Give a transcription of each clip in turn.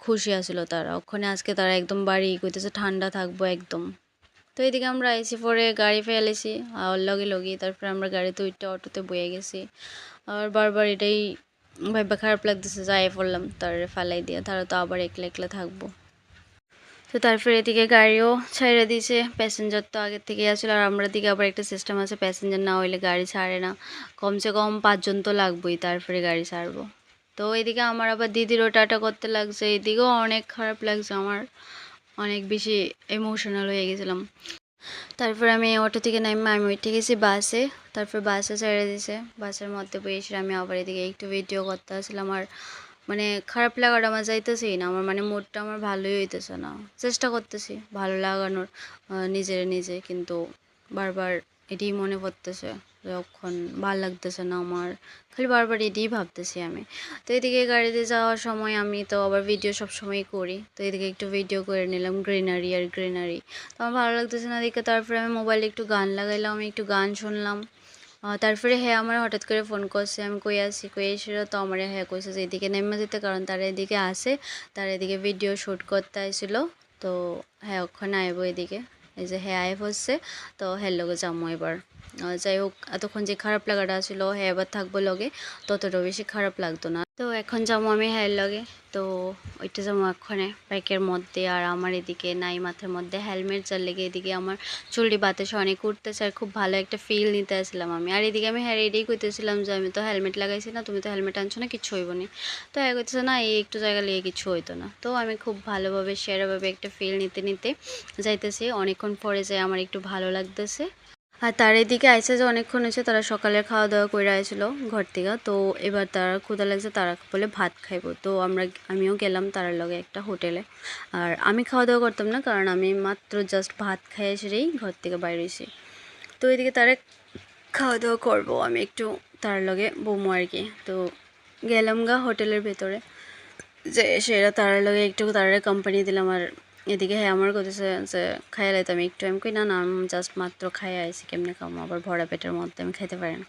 খুশি আছিল তারা ওখানে আজকে তারা একদম বাড়ি কইতেছে ঠান্ডা থাকবো একদম। তো এদিকে আমরা আইসি পরে গাড়ি ফেলেছি আর লগে লগে তারপরে আমরা গাড়িতে উঠতে অটোতে বয়ে গেছি। আর বারবার এটাই ভাইবা খারাপ লাগতেছে যাই পড়লাম তার ফালাই দিয়ে তারা তো আবার একলা একলা থাকবো। তো তারপরে এদিকে গাড়িও ছাইড়া দিয়েছে, প্যাসেঞ্জার তো আগের থেকেই আসলে। আর আমরা দিকে আবার একটা সিস্টেম আছে, প্যাসেঞ্জার না হইলে গাড়ি ছাড়ে না, কমসে কম 5 জন তো লাগবেই তারপরে গাড়ি ছাড়বো। তো এদিকে আমার আবার দিদিরও টাটা করতে লাগছে, এদিকেও অনেক খারাপ লাগছে আমার, অনেক বেশি ইমোশনাল হয়ে গেছিলাম। তারপর আমি অটো থেকে নামে আমি উঠে গেছি বাসে, তারপর বাসে ছেড়ে দিয়েছে, বাসের মধ্যে বসে আমি আবার এদিকে একটু ভিডিও করতে আসছিলাম। আর মানে খারাপ লাগাটা আমার যাইতেছেই না, আমার মানে মুডটা আমার ভালোই হইতেছে না, চেষ্টা করতেছি ভালো লাগানোর নিজের নিজে, কিন্তু বারবার এটাই মনে পড়তেছে যখন ভাল লাগতেছে না আমার, খালি বারবার এটাই ভাবতেছি আমি। তো এদিকে গাড়িতে যাওয়ার সময় আমি তো আবার ভিডিও সব সময় করি, তো এদিকে একটু ভিডিও করে নিলাম গ্রিনারি আর গ্রিনারি। তো আমার ভালো লাগতেছে না দেখে তারপরে আমি মোবাইলে একটু গান লাগাইলাম, আমি একটু গান শুনলাম। তারপরে হ্যাঁ আমার হঠাৎ করে ফোন করছে, আমি কই আছি কই এসেছিল, তো আমার হ্যাঁ কইছে যে এদিকে নেমে যেতে, কারণ তারা এদিকে আসে, তারা এদিকে ভিডিও শ্যুট করতে আসছিল। তো হ্যাঁ ওখানে আইব এদিকে, এই যে হ্যাঁ আইব হচ্ছে, তো হ্যাঁ লগে যাবো এবার। যাই হোক এতক্ষণ যে খারাপ লাগাটা ছিল হ্যাঁ এবার থাকবো লগে, ততটাও বেশি খারাপ লাগতো না। তো এখন যাবো আমি হ্যাঁ লগে, তো ওইটা যাবো এক্ষণে বাইকের মধ্যে। আর আমার এদিকে নাই মাথার মধ্যে হেলমেট, যার লেগে এদিকে আমার চুলটি বাতাসে অনেক উঠতেছে আর খুব ভালো একটা ফিল নিতে আসছিলাম আমি। আর এদিকে আমি হ্যাঁ রেডি করতেছিলাম যে আমি তো হেলমেট লাগাইছি না, তুমি তো হেলমেট আনছো না, কিচ্ছু হইব না। তো হ্যাঁ করতেছে না এই একটু জায়গা লেগে কিছু হইতো না। তো আমি খুব ভালোভাবে সেরাভাবে একটা ফিল নিতে নিতে যাইতেছি, অনেকক্ষণ পরে যাই আমার একটু ভালো লাগতেছে। আর তার এদিকে আইসে যে অনেকক্ষণ হয়েছে, তারা সকালের খাওয়া দাওয়া করে আইছিল ঘর থেকে, তো এবার তারা ক্ষুধা লাগছে, তারা বলে ভাত খাইবো। তো আমিও গেলাম তার লগে একটা হোটেলে। আর আমি খাওয়া দাওয়া করতাম না, কারণ আমি মাত্র জাস্ট ভাত খাই এসেই ঘর থেকে বাইরে হয়েছি। তো এদিকে তারা খাওয়া দাওয়া করবো, আমি একটু তার লগে বমু আর কি। তো গেলাম গা হোটেলের ভেতরে, যে সেরা তার লগে একটু তার কোম্পানি দিলাম। আর এদিকে হ্যাঁ আমার করতেছে যে খাইয়া লাইতাম একটু, আমি কই না না আমি জাস্ট মাত্র খাইয়া আইছি, কেমনে খাবো আবার ভরা পেটের মধ্যে, আমি খাইতে পারি না।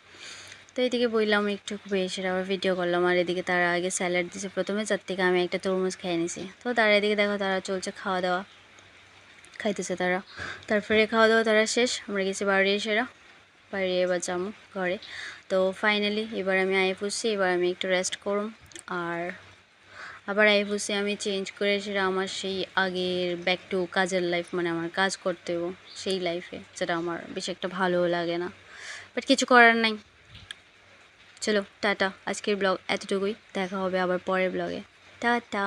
তো এদিকে বললাম একটু বেশি আবার ভিডিও করলাম। আর এদিকে তারা আগে স্যালাড দিছে প্রথমে, যার থেকে আমি একটা তরমুজ খেয়ে নিছি। তো তারা এদিকে দেখো তারা চলছে খাওয়া দাওয়া, খাইতেছে তারা। তারপরে খাওয়া দাওয়া তারা শেষ, আমরা গেছি বাড়ি এসেরা, বাড়ি এবার যাবো ঘরে। তো ফাইনালি এবার আমি আই পড়ছি, এবার আমি একটু রেস্ট করুম। আর আবার আই পড়ছি আমি চেঞ্জ করে সেটা আমার সেই আগের ব্যাক টু কাজের লাইফ, মানে আমার কাজ করতেও সেই লাইফে, যেটা আমার বেশি একটা ভালোও লাগে না, বাট কিছু করার নাই। চলো টাটা, আজকের ব্লগ এতটুকুই, দেখা হবে আবার পরের ব্লগে, টাটা।